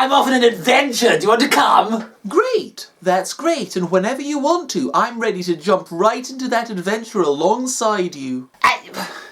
I'm off on an adventure. Do you want to come? Great, that's great, and whenever you want to, I'm ready to jump right into that adventure alongside you.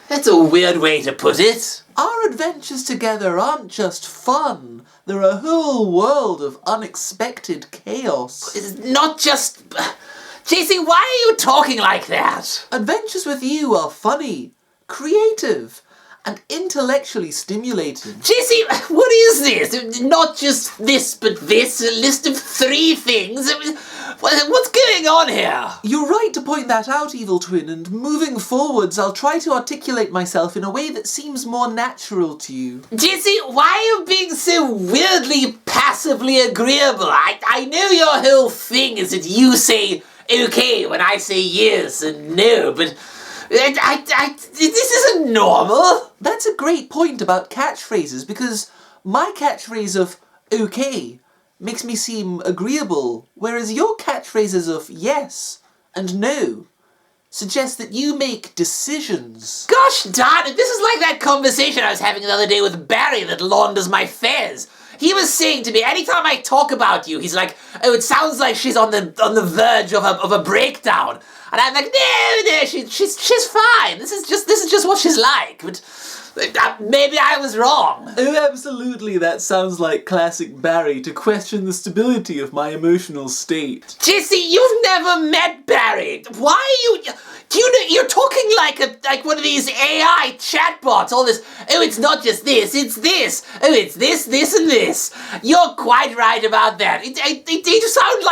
That's a weird way to put it. Our adventures together aren't just fun, they're a whole world of unexpected chaos. It's not just... JC, why are you talking like that? Adventures with you are funny, creative, and intellectually stimulating. JC, what is this? Not just this, but this? A list of 3 things? What's going on here? You're right to point that out, Evil Twin, and moving forwards, I'll try to articulate myself in a way that seems more natural to you. JC, why are you being so weirdly passively agreeable? I know your whole thing is that you say okay when I say yes and no, but this isn't normal. That's a great point about catchphrases, because my catchphrase of okay makes me seem agreeable, whereas your catchphrases of yes and no suggest that you make decisions. Gosh darn it, this is like that conversation I was having the other day with Barry that launders my fez. He was saying to me, anytime I talk about you, he's like, oh, it sounds like she's on the verge of a breakdown. And I'm like, no, she's fine. This is just what she's like. But maybe I was wrong. Oh, absolutely, that sounds like classic Barry, to question the stability of my emotional state. JC, you've never met Barry. Why are you... Do you know, you're talking like one of these AI chatbots, all this, oh, it's not just this, it's this, oh, it's this, this, and this. You're quite right about that. You sound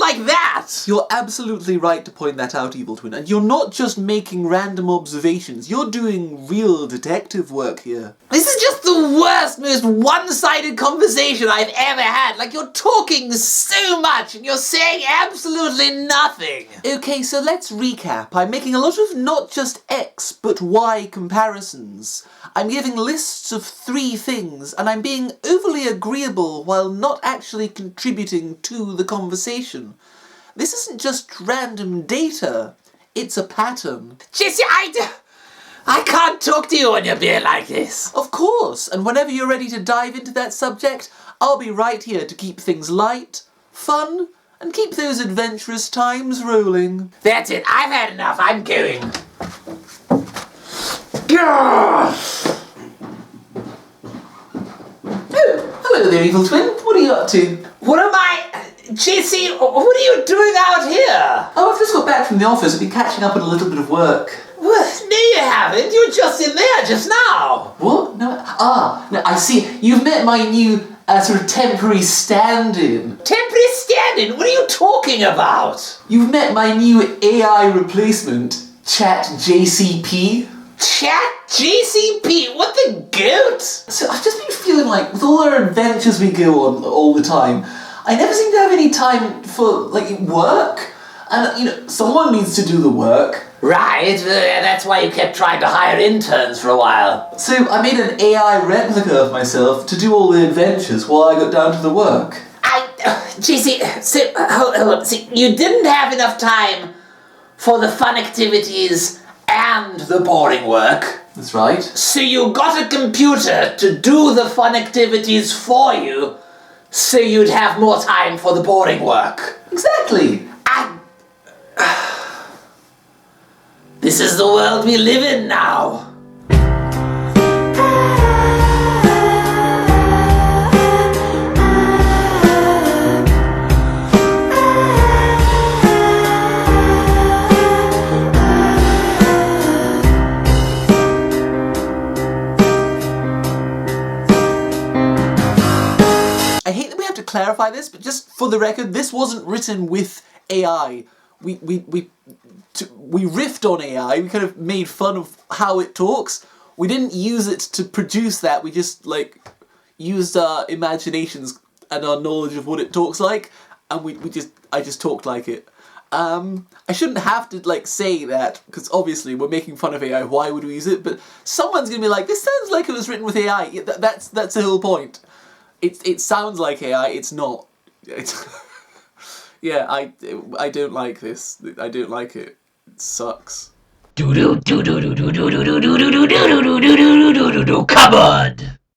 like that. You're absolutely right to point that out, Evil Twin, and you're not just making random observations, you're doing real detective work here. This is just the worst, most one-sided conversation I've ever had. Like, you're talking so much and you're saying absolutely nothing. Okay, so let's recap. I'm making a lot of not just X, but Y comparisons. I'm giving lists of 3 things, and I'm being overly agreeable while not actually contributing to the conversation. This isn't just random data, it's a pattern. JC, I can't talk to you when you're being like this. Of course, and whenever you're ready to dive into that subject, I'll be right here to keep things light, fun, and keep those adventurous times rolling. That's it, I've had enough, I'm going. Oh, hello there, Evil Twin. What are you up to? What am I... JC, what are you doing out here? Oh, I've just got back from the office. I've been catching up on a little bit of work. Well, no you haven't, you were just in there just now. What? No, no, I see. You've met my new sort of temporary stand-in. Temporary stand-in? What are you talking about? You've met my new AI replacement, Chat JCP. Chat JCP? What the goat? So I've just been feeling like, with all our adventures we go on all the time, I never seem to have any time for, like, work. And, you know, someone needs to do the work. Right, that's why you kept trying to hire interns for a while. So I made an AI replica of myself to do all the adventures while I got down to the work. JC, so, hold on, see, you didn't have enough time for the fun activities and the boring work. That's right. So you got a computer to do the fun activities for you, so you'd have more time for the boring work. Exactly. This is the world we live in now. I hate that we have to clarify this, but just for the record, this wasn't written with AI. We riffed on AI, we kind of made fun of how it talks. We didn't use it to produce that, we just, like, used our imaginations and our knowledge of what it talks like, and I just talked like it. I shouldn't have to, like, say that, because obviously we're making fun of AI, why would we use it? But someone's gonna be like, this sounds like it was written with AI. Yeah, that's the whole point. It sounds like AI, it's not. Yeah, I don't like this. I don't like it. It sucks. Come on!